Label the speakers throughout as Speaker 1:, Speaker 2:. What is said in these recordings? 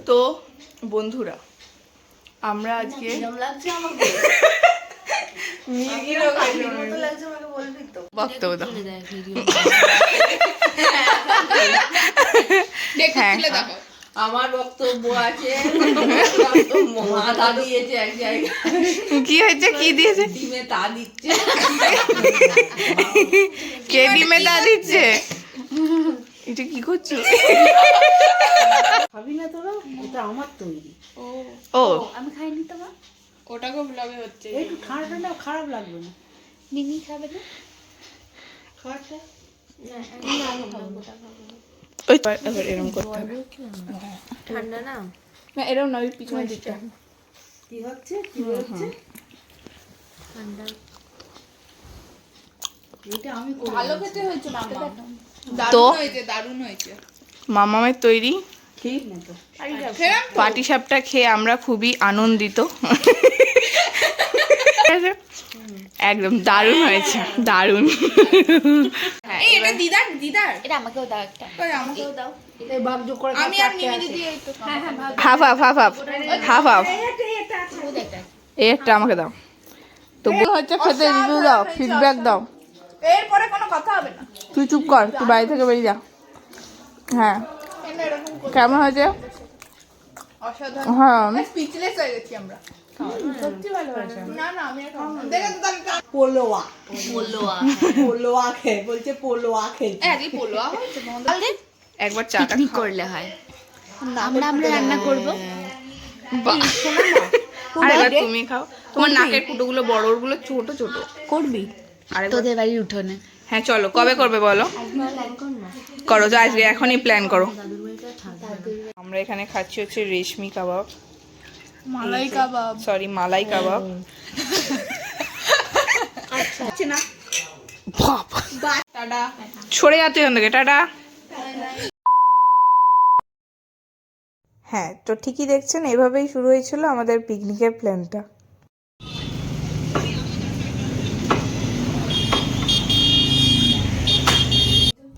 Speaker 1: তো বন্ধুরা আমরা আজকে বক্তব্য দাও।
Speaker 2: আমার বক্তব্য আছে। এক জায়গায়
Speaker 1: কি হয়েছে? কি দিয়েছে?
Speaker 2: ডিমে তা দিচ্ছে।
Speaker 1: কে ডিমে তা দিচ্ছে? এটা কি করছো?
Speaker 2: খাবি না তোরা? এটা আমার তৈরি।
Speaker 1: ও
Speaker 3: আমি খাইনি তোমার
Speaker 1: ওটাকে ব্লগে হচ্ছে।
Speaker 2: একটু ঠান্ডা না, খারাপ লাগবে না।
Speaker 3: মিমি খাবে না?
Speaker 2: খাওয়াটা
Speaker 1: ওই এবার এরকম করতে হবে।
Speaker 3: ঠান্ডা না
Speaker 1: না এরকম নয়, পিছনে দিতে।
Speaker 2: কি হচ্ছে? কি হচ্ছে?
Speaker 3: ঠান্ডা
Speaker 2: এটা আমি করব।
Speaker 1: ভালো খেতে হয়েছে মামা। দারুণ হয়েছে, দারুণ হয়েছে। মামামের তৈরি
Speaker 2: ঠিক না তো।
Speaker 1: পাটিসাপটা খেয়ে আমরা খুবই আনন্দিত। একদম দারুণ হয়েছে, দারুণ। এটা দিদার দিদার
Speaker 3: এটা আমাকেও দাও একটা
Speaker 1: আমাকেও দাও।
Speaker 2: এই ভাগ যোগ করে
Speaker 1: আমি আর মিমি দিদি এই তো
Speaker 3: হ্যাঁ
Speaker 1: half half half half half half.
Speaker 3: একটা
Speaker 1: এই একটা আমাকে দাও। তো হচ্ছে খেতে রিভিউ দাও, ফিডব্যাক দাও। এরপরে কোনো কথা হবে না। তুই চুপ কর, তুই বাড়ি থেকে বেরিয়ে যা। হ্যাঁ কেমন হয়েছে? অসাধারণ। হ্যাঁ স্পিচলেস হয়ে গেছি আমরা। সত্যি ভালো হয়েছে। না না আমি দেখে তো
Speaker 2: পোলোয়া
Speaker 3: বললোয়া
Speaker 2: পোলোয়া খেয়ে বলছে, পোলোয়া খেয়ে
Speaker 1: একই পোলোয়া হয়েছে তোমাদের। একবার চাটা
Speaker 3: পিকনিক করলে হয় আমরা রান্না করব
Speaker 1: আর এবার তুমি খাও। তোমার নাকের কুটোগুলো বড়, ওরগুলো ছোট ছোট
Speaker 3: করবি
Speaker 1: আর
Speaker 3: তোদের বাড়ির উঠোনে
Speaker 1: হ্যাঁ চলো, কবে করবে বলো? করো তো আজকে, এখনই প্ল্যান করো। আমরা এখানে খাচ্ছি হচ্ছে রেশমি কাবাব, মালাই কাবাব, সরি মালাই কাবাব। আচ্ছা না টাটা, সরে যাতে এখান থেকে, টাটা। হ্যাঁ তো ঠিকই দেখছেন, এভাবেই শুরু হয়েছিল আমাদের পিকনিকের প্ল্যানটা।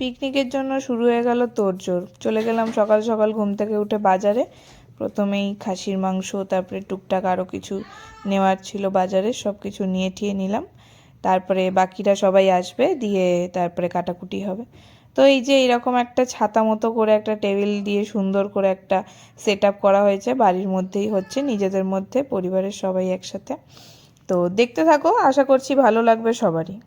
Speaker 1: পিকনিকের জন্য শুরু হয়ে গেল তোড়জোড়। চলে গেলাম সকাল সকাল ঘুম থেকে উঠে বাজারে। প্রথমেই খাসির মাংস, তারপরে টুকটাক আরও কিছু নেওয়ার ছিল বাজারে, সব কিছু নিয়ে ঠিয়ে নিলাম। তারপরে বাকিরা সবাই আসবে, দিয়ে তারপরে কাটাকুটি হবে। তো এই যে এরকম একটা ছাতা মতো করে একটা টেবিল দিয়ে সুন্দর করে একটা সেট আপ করা হয়েছে, বাড়ির মধ্যেই হচ্ছে, নিজেদের মধ্যে, পরিবারের সবাই একসাথে। তো দেখতে থাকো, আশা করছি ভালো লাগবে সবারই।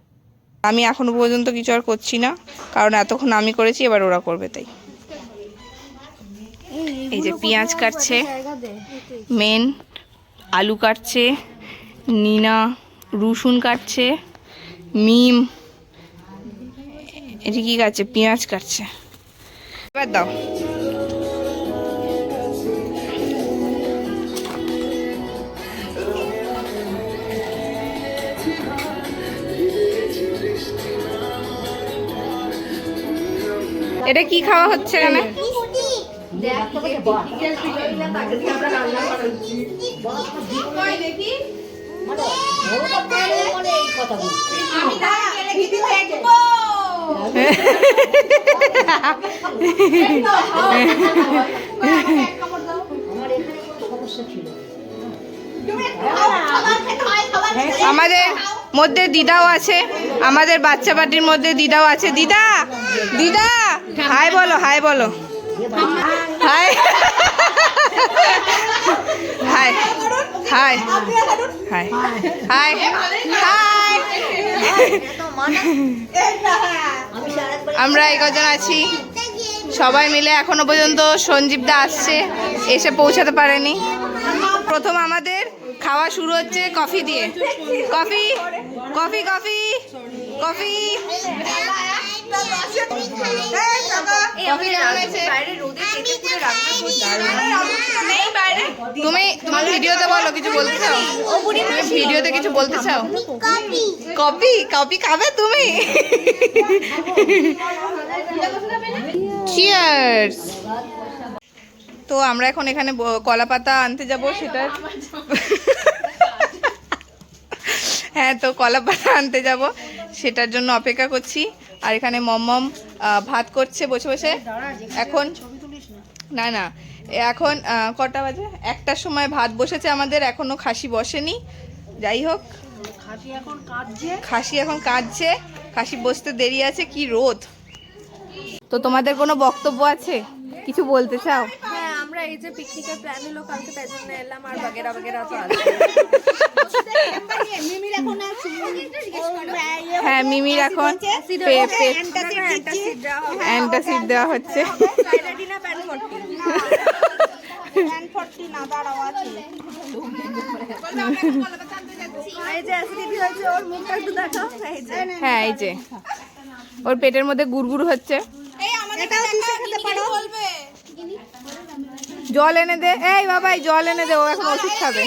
Speaker 1: আমি এখনো পর্যন্ত কিছু আর করছি না, কারণ এতক্ষণ আমি করেছি, এবার ওরা করবে। তাই এই যে পেঁয়াজ কাটছে মেন, আলু কাটছে নিনা, রসুন কাটছে মিম, এটা কি কাটছে? পেঁয়াজ কাটছে। এবার দাও। এটা কি খাওয়া হচ্ছে এখানে? আমাদের মধ্যে দিদাও আছে, আমাদের বাচ্চা পার্টির মধ্যে দিদাও আছে। দিদা দিদা হাই বলো, হাই বলো, high high high high high high. আমরা এই কজন আছি সবাই মিলে। এখনো পর্যন্ত সঞ্জীব দা আসছে, এসে পৌঁছাতে পারেনি। প্রথম আমাদের খাওয়া শুরু হচ্ছে কফি দিয়ে। Coffee coffee coffee coffee. তুমি তোমার ভিডিওতে বলো, কিছু বলতে চাও? ভিডিওতে কিছু বলতে চাও? কফি কফি খাবে তুমি? চিয়ার্স। তো আমরা এখন এখানে কলা পাতা আনতে যাব, সেটা হ্যাঁ তো কলা পাতা আনতে যাব, সেটার জন্য অপেক্ষা করছি। আর এখানে মম ভাত করছে বসে বসে। এখন না না, এখন কটা বাজে, 1টার সময় ভাত বসেছে আমাদের, এখনো খাসি বসেনি। যাই হোক,
Speaker 2: খাসি এখন কাঁদছে।
Speaker 1: খাসি বসতে দেরি আছে। কি রোদ! তো তোমাদের কোনো বক্তব্য আছে, কিছু বলতে চাও?
Speaker 4: হ্যাঁ, আমরা এই যে পিকনিকের প্ল্যান হলো কালকে, তাই জন্য এলাম। আর বাগেরা বাগেরা তো আছে।
Speaker 2: মিমির এখন আছে।
Speaker 1: হ্যাঁ, মিমির এখন অ্যান্টাসিড দেওয়া হচ্ছে। হ্যাঁ, এই যে ওর পেটের মধ্যে গুড়গুড় হচ্ছে। জল এনে দে, এই বাবাই জল এনে দে, ও এখন ওষুধ খাবে।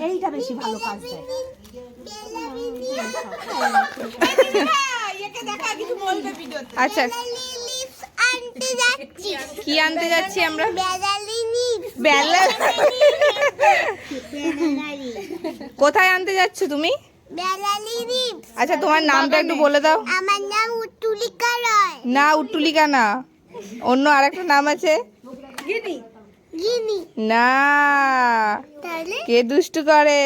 Speaker 2: এইটা বেশি ভালো কাজ দেয়।
Speaker 1: আচ্ছা, কি আনতে যাচ্ছি আমরা? কোথায় আনতে যাচ্ছ তুমি? আচ্ছা, তোমার নামটা একটু বলে দাও।
Speaker 5: আমার নাম উত্তুলিকা রয়।
Speaker 1: না, উট্টুলিকা না, অন্য আরেকটা নাম আছে।
Speaker 5: গিনি।
Speaker 1: না,
Speaker 5: তাহলে
Speaker 1: কে দুষ্টু করে?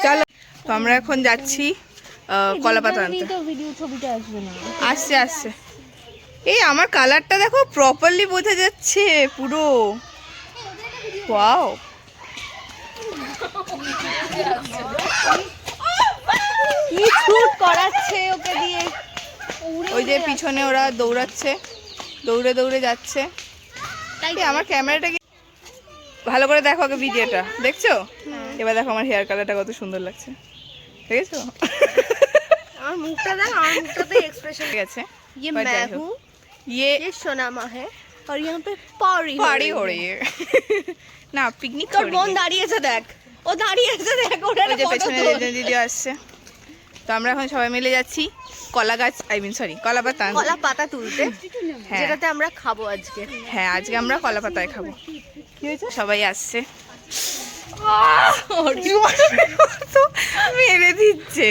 Speaker 1: চলো, তো আমরা এখন যাচ্ছি কলাপাতা আনতে। আসছে আসছে। এই আমার কালারটা দেখো, প্রপারলি বোঝা যাচ্ছে পুরো। ওয়াও, কি শুট করাচ্ছে ওকে দিয়ে। ওই যে পিছনে ওরা দৌড়াচ্ছে, দৌড়ে দৌড়ে যাচ্ছে। এই আমার ক্যামেরাটা কি ভালো করে দেখো আগে, ভিডিওটা দেখছো? এবার দেখো আমার হেয়ার কালারটা কত সুন্দর লাগছে, দেখেছো?
Speaker 4: আমার মুখটা দেখ, আমার মুখটাতে এক্সপ্রেশন
Speaker 1: ঠিক আছে।
Speaker 4: ये
Speaker 1: पर
Speaker 4: मैं
Speaker 1: जाए हो।
Speaker 4: हूँ,
Speaker 1: ये
Speaker 4: ये सोनामा है और यहाँ पे पारी
Speaker 1: पार्टी हो रही है না, পিকনিক
Speaker 4: তোর বোন দাঁড়িয়েছে দেখ, ও দাঁড়িয়েছে দেখ, ওটা
Speaker 1: ওই যে পেছনে দিদি আসছে। তো আমরা এখন সবাই মিলে যাচ্ছি কলা গাছ, কলা পাতা আনতে।
Speaker 4: কলা পাতা তুলতে,
Speaker 1: হ্যাঁ।
Speaker 4: যেটাতে আমরা খাবো আজকে।
Speaker 1: হ্যাঁ, আজকে আমরা কলা পাতায় খাবো। কি হয়েছে? সবাই আসছে। মেরে দিচ্ছে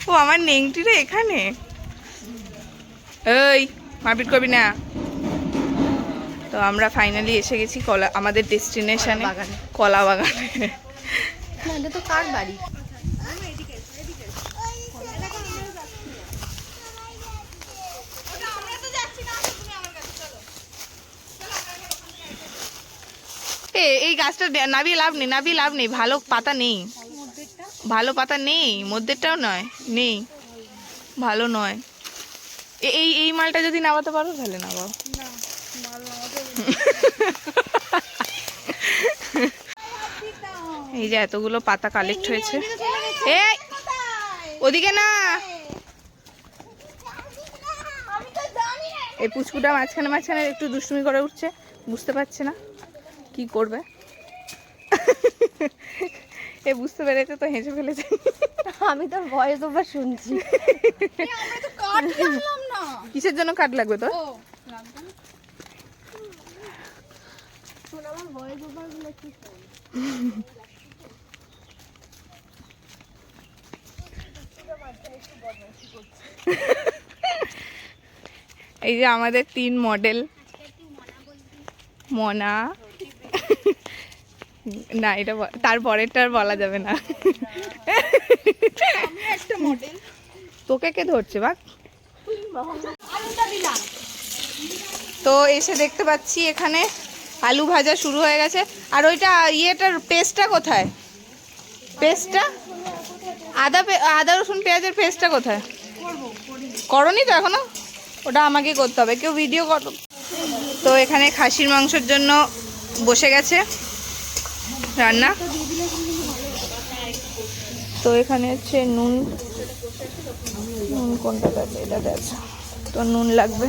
Speaker 1: ও, আমার নেংটিটা এখানে। এই, মারপিট করবি না। তো আমরা ফাইনালি এসে গেছি আমাদের ডেস্টিনেশনে, কলা বাগানে।
Speaker 4: না, এটা তো কার বাড়ি?
Speaker 1: এই গাছটা নাবিয়ে লাভ নেই, ভালো পাতা নেই, মধ্যেরটাও নয়, নেই, ভালো নয়। এই মালটা যদি নামাতে পারো তাহলে নামাও। এই যে এতগুলো পাতা কালেক্ট হয়েছে। এই ওদিকে না, এই পুচকুটা মাঝখানে একটু দুষ্টুমি করে উঠছে, বুঝতে পারছে না কি করবে। এ বুঝতে পেরেছে তো হেসে ফেলেছে।
Speaker 4: আমি তোর ভয়েস ওভার শুনছি।
Speaker 1: কিসের জন্য কাট লাগবে তো? এই যে আমাদের 3 মডেল, মনা, না এটা তারপরেরটা আর বলা যাবে না। তোকে কে ধরছে বাক? তো এসে দেখতে পাচ্ছি এখানে আলু ভাজা শুরু হয়ে গেছে। আর ওইটা ইয়েটার পেস্টটা কোথায়? পেস্টটা আদা রসুন পেঁয়াজের পেস্টটা কোথায়? করনি তো এখনো? ওটা আমাকে করতে হবে, কেউ ভিডিও করো। তো এখানে খাসির মাংসের জন্য বসে গেছে রান্না। তো এখানে হচ্ছে নুন কোনটা আছে? এটাতে আছে, তো নুন লাগবে।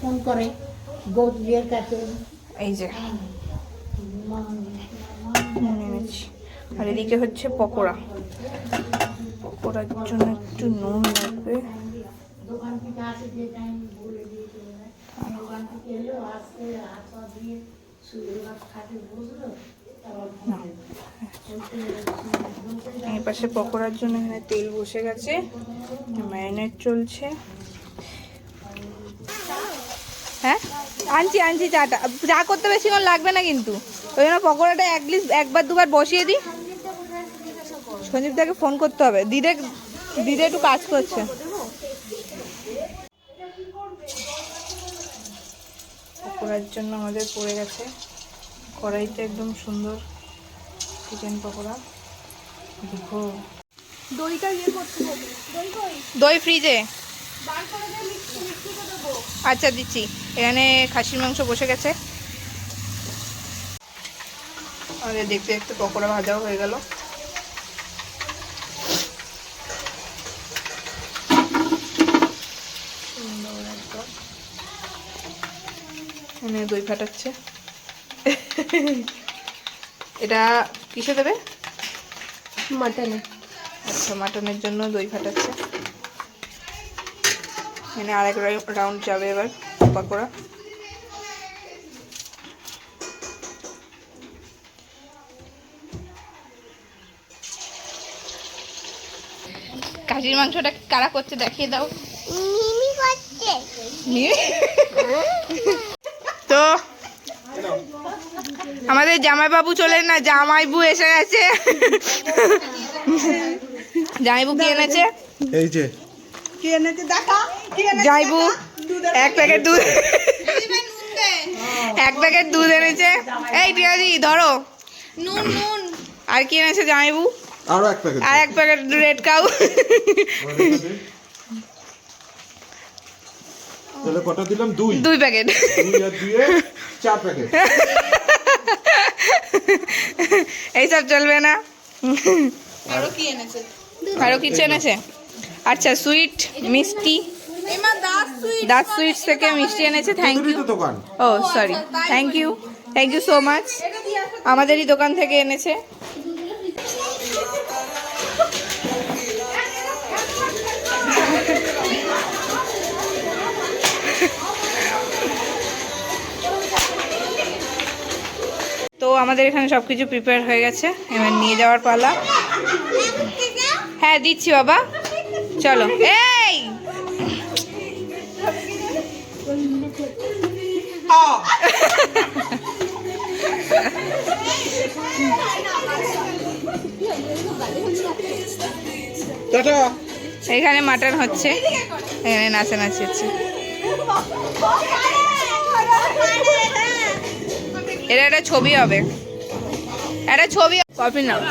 Speaker 2: ফোন করে
Speaker 1: এই যে নুন এনেছি। আর এদিকে হচ্ছে পকোড়ার জন্য একটু নুন লাগবে। এই পাশে পকোড়ার জন্য এখানে তেল বসে গেছে, ম্যারিনেট চলছে। হ্যাঁ আনছি আনছি, চাটা চা করতে বেশিক্ষণ লাগবে না কিন্তু, ওই জন্য পকোড়াটা একবার দুবার বসিয়ে দিই। সঞ্জীব দাকে ফোন করতে হবে, দিদে একটু কাজ করছে। পকোড়ার জন্য আমাদের পড়ে গেছে কড়াইতে একদম সুন্দর চিকেন পকোড়া। দেখো
Speaker 4: দইটা ইয়ে করতে হবে।
Speaker 1: দই ফ্রিজে, আচ্ছা দিচ্ছি। এখানে খাসির মাংস বসে গেছে, আমাদের দেখতে দেখতে পকোড়া ভাজাও হয়ে গেল। এখানে দই ফাটাচ্ছে। এটা কিসে দেবে?
Speaker 4: মাটনে।
Speaker 1: আচ্ছা, মাটনের জন্য দই ফাটাচ্ছে। এখানে আরেক রাউন্ড যাবে এবার পকোড়া। খাসির মাংসটা কারা করছে দেখিয়ে দাও।
Speaker 5: মিমি করছে।
Speaker 1: তো আমাদের জামাইবাবু চলে না, জামাইবু এসে গেছে। জামাইবু কি এনেছে?
Speaker 6: এই যে
Speaker 2: কি এনেছে দেখা?
Speaker 1: জামাইবু এক প্যাকেট দুধ, এক প্যাকেট দুধ এনেছে। এই টিয়াদি ধরো নুন নুন। আর কি এনেছে জামাইবু?
Speaker 6: আরো এক প্যাকেট।
Speaker 1: আর এক প্যাকেট রেড কাউ।
Speaker 6: তাহলে কটা দিলাম? দুই
Speaker 1: প্যাকেট।
Speaker 6: 2 আর 2 4 প্যাকেট।
Speaker 1: এইসব চলবে না। আরো কিছু এনেছে? আচ্ছা, সুইট মিষ্টি, দাস সুইটস থেকে মিষ্টি এনেছে। Thank you.
Speaker 6: দোকান।
Speaker 1: ও sorry, thank you so much. আমাদেরই দোকান থেকে এনেছে। তো আমাদের এখানে সব কিছু প্রিপেয়ার হয়ে গেছে, এবার নিয়ে যাওয়ার পালা। হ্যাঁ দিচ্ছি বাবা, চলো। এই
Speaker 6: টাটা।
Speaker 1: এখানে মাটন হচ্ছে, এখানে নাচানাচি হচ্ছে। এটা একটা ছবি হবে, একটা ছবি। কফি নাও।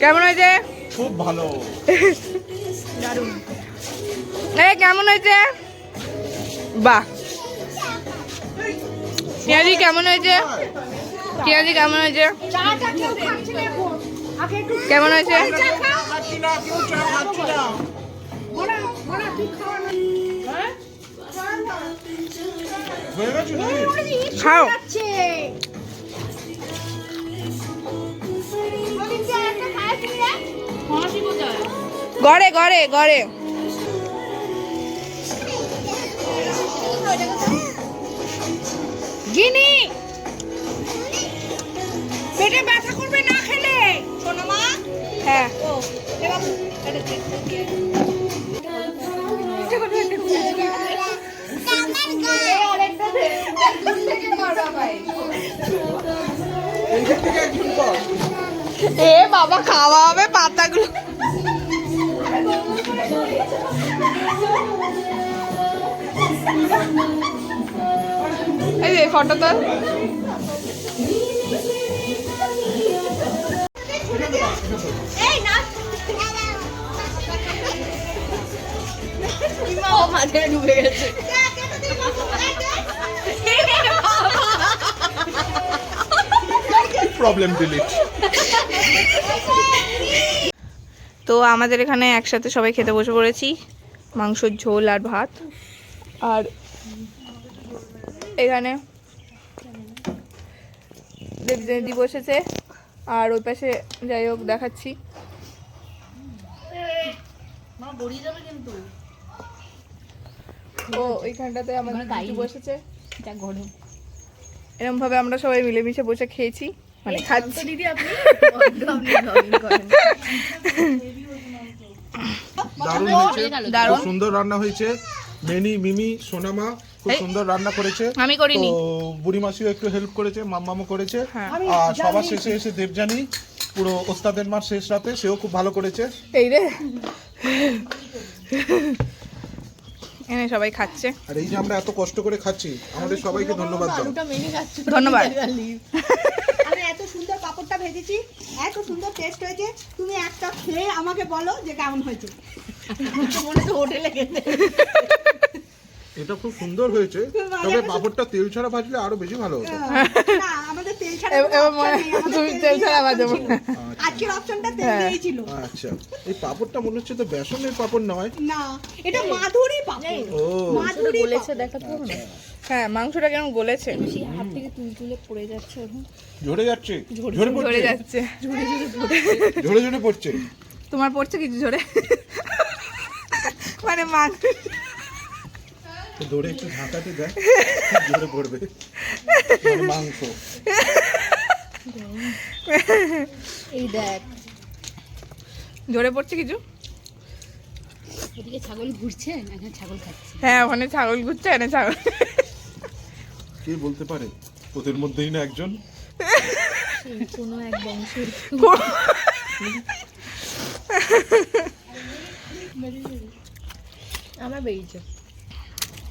Speaker 1: কেমন হয়েছে?
Speaker 6: খুব ভালো।
Speaker 1: এই কেমন হয়েছে? বাহ। টিয়াদি কেমন হয়েছে? টিয়াদি কেমন হয়েছে? কেমন হয়েছে? খাও। ঘরে ঘরে ঘরে। গিনি পেটে ব্যথা করবে না খেলে, শোনো মা। হ্যাঁ এ বাবা, খাওয়া হবে পাতাগুলো। এই যে ফটো তোল।
Speaker 4: মাথায় ডুবে গেছে।
Speaker 6: Problem delete.
Speaker 1: তো আমাদের এখানে একসাথে সবাই খেতে বসে পড়েছি, মাংসর ঝোল আর ভাত। আর এখানে দেবী বসেছে, আর ওই পাশে যাই হোক দেখাচ্ছি। ও ওইখানটাতে আমাদের দিদি বসেছে। এরকম ভাবে আমরা সবাই মিলেমিশে বসে খেয়েছি, মানে খাচ্ছি।
Speaker 4: দিদি আপনি আপনি vlogging করেন।
Speaker 6: দারুণ হয়েছে,
Speaker 1: দারুণ।
Speaker 6: খুব সুন্দর রান্না হয়েছে। মিমি সোনামা খুব সুন্দর রান্না করেছে।
Speaker 1: আমি করিনি।
Speaker 6: তো বুড়ি মাসিও একটু হেল্প করেছে, মাম্মামও করেছে।
Speaker 1: হ্যাঁ।
Speaker 6: আর সবার শেষে এসে দেবজানি পুরো ওস্তাদের মার শেষ রাতে সেও খুব ভালো করেছে।
Speaker 1: এই রে এনে সবাই খাচ্ছে।
Speaker 6: আর এই যে আমরা এত কষ্ট করে খাচ্ছি, আমাদের সবাইকে ধন্যবাদ দাও।
Speaker 1: ধন্যবাদ।
Speaker 2: আমি এত সুন্দর পাপড়টা ভেজেছি, এত সুন্দর টেস্ট হয়েছে, তুমি একটা খেয়ে আমাকে বলো যে কেমন হয়েছে। মনে তো হোটেলে খেতে।
Speaker 6: এটা খুব সুন্দর হয়েছে, তবে পাপড়টা তেল ছাড়া ভাজলে আরো বেশি ভালো হতো।
Speaker 2: না, আমাদের তেল ছাড়া
Speaker 1: এবার মনে তুমি তেল ছাড়া ভাজাবো।
Speaker 2: আজকের অপশনটা তেল দিয়েই ছিল।
Speaker 6: আচ্ছা, এই পাপড়টা মনে হচ্ছে তো বেসনের পাপড় নয়।
Speaker 2: না, এটা মাধুরী পাপড়।
Speaker 6: ও
Speaker 2: মাধুরী
Speaker 4: বলেছে দেখা তো না।
Speaker 1: হ্যাঁ, মাংসটা কেমন গলেছে,
Speaker 4: হাত থেকে তুলে পড়ে যাচ্ছে এখন।
Speaker 6: ঝরে যাচ্ছে, ঝরে
Speaker 1: ঝরে
Speaker 6: পড়ছে,
Speaker 1: যাচ্ছে।
Speaker 6: ঝরে ঝরে পড়ছে।
Speaker 1: তোমার পড়ছে কিছু ঝরে? মানে মাংস
Speaker 6: তো দৌড়ে একটু ঢাকাতে দেয়, ঝরে পড়বে মানে মাংস।
Speaker 4: এই দেখ
Speaker 1: ঝরে পড়ছে কিছু।
Speaker 3: ওদিকে ছাগল ঘুরছে, এখন ছাগল খাচ্ছে।
Speaker 1: হ্যাঁ, ওখানে ছাগল ঘুরছে, এনে ছাগল।
Speaker 6: কে বলতে পারে ওদের মধ্যেই না একজন।
Speaker 4: কোনো এক বংশের আমার বেরিয়েছে।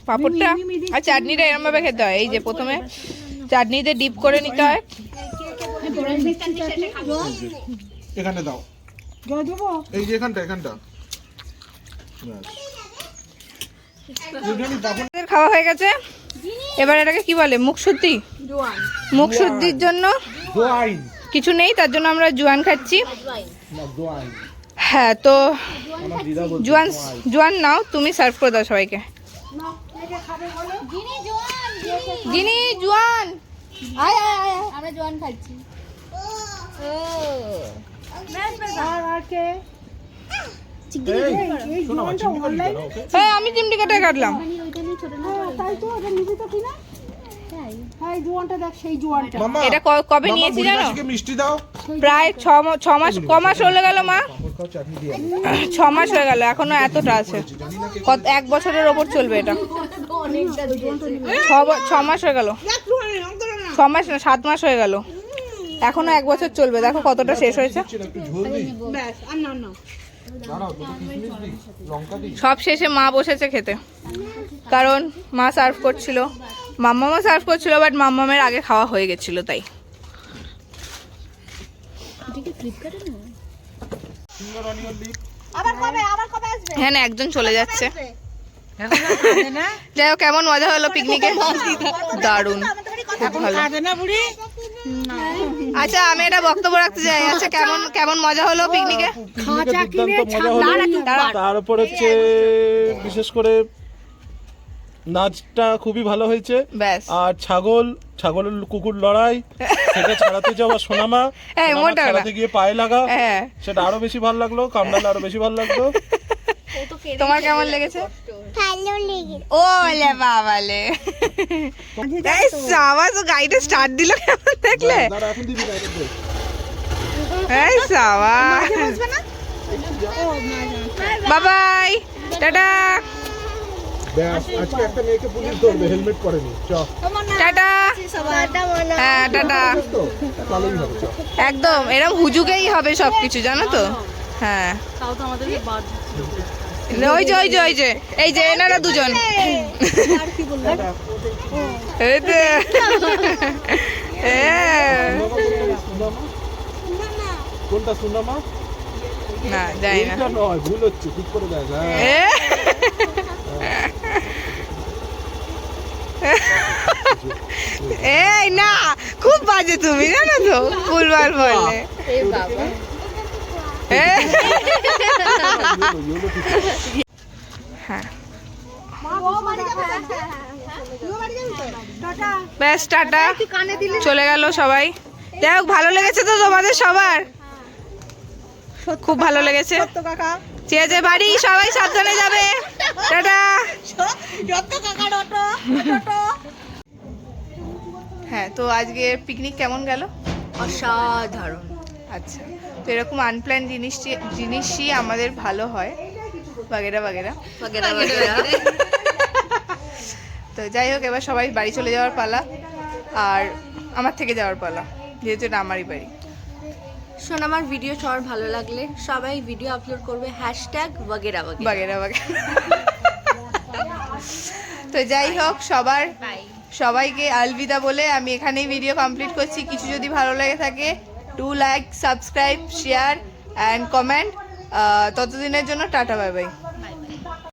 Speaker 1: পাপড়টা আর চাটনিটা এরকম ভাবে খেতে হয়। এই যে প্রথমে চাটনিতে ডিপ করে নিতে হয়।
Speaker 6: এখানে দাও,
Speaker 2: জল দেবো?
Speaker 6: এই যে এখানটা এখানটা। ব্যাস। দুজনই পাপড়।
Speaker 1: আমাদের খাওয়া হয়ে গেছে, এবার এটাকে কি বলে, মুখ শুদ্ধি। মুখ শুদ্ধির জন্য
Speaker 6: দোয়াইন
Speaker 1: কিছু নেই, তার জন্য আমরা জোয়ান খাচ্ছি।
Speaker 6: না দোয়াইন,
Speaker 1: হ্যাঁ, তো
Speaker 6: আমার দিদা বলছে
Speaker 1: জোয়ান জোয়ান নাও, তুমি সার্ভ করে দাও সবাইকে। জিনি জোয়ান, আয় আয় আয়।
Speaker 3: আমরা জোয়ান খাচ্ছি।
Speaker 2: আর কে?
Speaker 6: এই শোনো আমার চিমটি কাটি দাও, ওকে?
Speaker 1: হ্যাঁ, আমি চিমটি কেটে কাটলাম।
Speaker 2: তাই তো, ওটা নিজে তো কিনা। হ্যাঁ, এই জোয়ানটা দেখ, সেই জোয়ানটা।
Speaker 6: মাম্মা,
Speaker 1: এটা কবে
Speaker 6: মাম্মা,
Speaker 1: নিয়েছি
Speaker 6: বুড়ি
Speaker 1: জানো?
Speaker 6: মাসিকে মিষ্টি দাও।
Speaker 1: প্রায় ছ মাস, হয়ে গেল মা।
Speaker 6: পাপড় খাও, চাটনি দিয়ে
Speaker 1: 6 মাস হয়ে গেল, এখনো এতটা আছে। কত 1 বছরের ওপর চলবে এটা। 6 মাস হয়ে গেল, 6 মাস না 7 মাস হয়ে গেল, এখনো 1 বছর চলবে। দেখো কতটা শেষ হয়েছে।
Speaker 6: একটু ঝোল দিই।
Speaker 2: ব্যাস, আর না না।
Speaker 6: দাঁড়াও, দুটো কিশমিশ দিই, লঙ্কা দিই।
Speaker 1: সব শেষে মা বসেছে খেতে, কারণ মা সার্ভ করছিল, মাম্মামও সার্ভ করছিল, বাট মাম্মামের আগে খাওয়া হয়ে গেছিল তাই।
Speaker 6: সুন্দর অনিয়ন দিই।
Speaker 2: আবার কবে আসবে?
Speaker 1: হ্যাঁ না, একজন চলে যাচ্ছে। যাই হোক, কেমন মজা হলো পিকনিকে? দারুণ, খুব ভালো। আচ্ছা, আমি এটা বক্তব্য রাখতে চাই। আচ্ছা, কেমন মজা হলো পিকনিকে?
Speaker 6: পিকনিকে দুর্দান্ত মজা হলো। তারপর হচ্ছে বিশেষ করে নাচটা খুবই ভালো হয়েছে।
Speaker 1: ব্যাস।
Speaker 6: আর ছাগলের কুকুর লড়াই, সেটা ছাড়াতে যাওয়া সোনামা,
Speaker 1: এই,
Speaker 6: সোনামা
Speaker 1: মোটা না।
Speaker 6: ছাড়াতে গিয়ে পায়ে লাগা,
Speaker 1: হ্যাঁ,
Speaker 6: সেটা আরো বেশি ভালো লাগলো। কামড়ালে আরো বেশি ভালো লাগলো।
Speaker 1: তোমার কেমন লেগেছে?
Speaker 5: ভালো লেগে
Speaker 1: ও লে বাবালে, এই সাবাস, ও গাড়িটা স্টার্ট দিল কেমন দেখলে?
Speaker 6: দাঁড়া, এখন দিবি না, এটা দে।
Speaker 1: এই সাবাস, বাবাই, টাটা
Speaker 6: ব্যাস, আজকে একটা মেয়েকে পুলিশ ধরবে, হেলমেট পরেনি। চ,
Speaker 1: টাটা। হ্যাঁ, টাটা।
Speaker 6: তো ভালোই হবে। চ,
Speaker 1: একদম এরকম হুজুকেই হবে সবকিছু, জানো তো। হ্যাঁ,
Speaker 4: তাও তো আমাদেরকে বাদ
Speaker 1: ওই যে এই যে এনারা দুজন। এই যে,
Speaker 6: কোনটা সোনামা?
Speaker 1: না যাই না।
Speaker 6: এইটা নয়, ভুল হচ্ছে, ঠিক করে দেখ। হ্যাঁ,
Speaker 1: এই না, খুব বাজে তুমি, জানো তো, ভুলভাল বললে।
Speaker 4: এই বাবা
Speaker 1: হ্যাঁ,
Speaker 2: টাটা।
Speaker 1: ব্যাস, টাটা। চলে গেল সবাই। যাই হোক, ভালো লেগেছে তো তোমাদের সবার? খুব ভালো লেগেছে।
Speaker 2: তো কাকা,
Speaker 1: যে যে বাড়ি সবাই সাবধানে যাবে। টাটা।
Speaker 2: যত কাকার অটো, অটো।
Speaker 1: হ্যাঁ, তো আজকে পিকনিক কেমন গেল?
Speaker 4: অসাধারণ।
Speaker 1: আচ্ছা, তো এরকম আনপ্ল্যান জিনিসই আমাদের ভালো হয়, বাগেরা বাগেরা।
Speaker 4: বাগেরা বাগেরা।
Speaker 1: তো যাই হোক, এবার সবাই বাড়ি চলে যাওয়ার পালা, আর আমার থেকে যাওয়ার পালা, যেহেতু এটা আমারই বাড়ি।
Speaker 4: শোন, আমার ভিডিও সবার ভালো লাগলে সবাই ভিডিও আপলোড করবে #বাগেরা বাগেরা।
Speaker 1: বাগেরা বাগেরা। তো যাই হোক, সবাইকে আলবিদা বলে আমি এখানেই ভিডিও কমপ্লিট করছি। কিছু যদি ভালো লেগে থাকে, do like, subscribe, share and comment. ততদিনের জন্য টাটা, বাই বাই।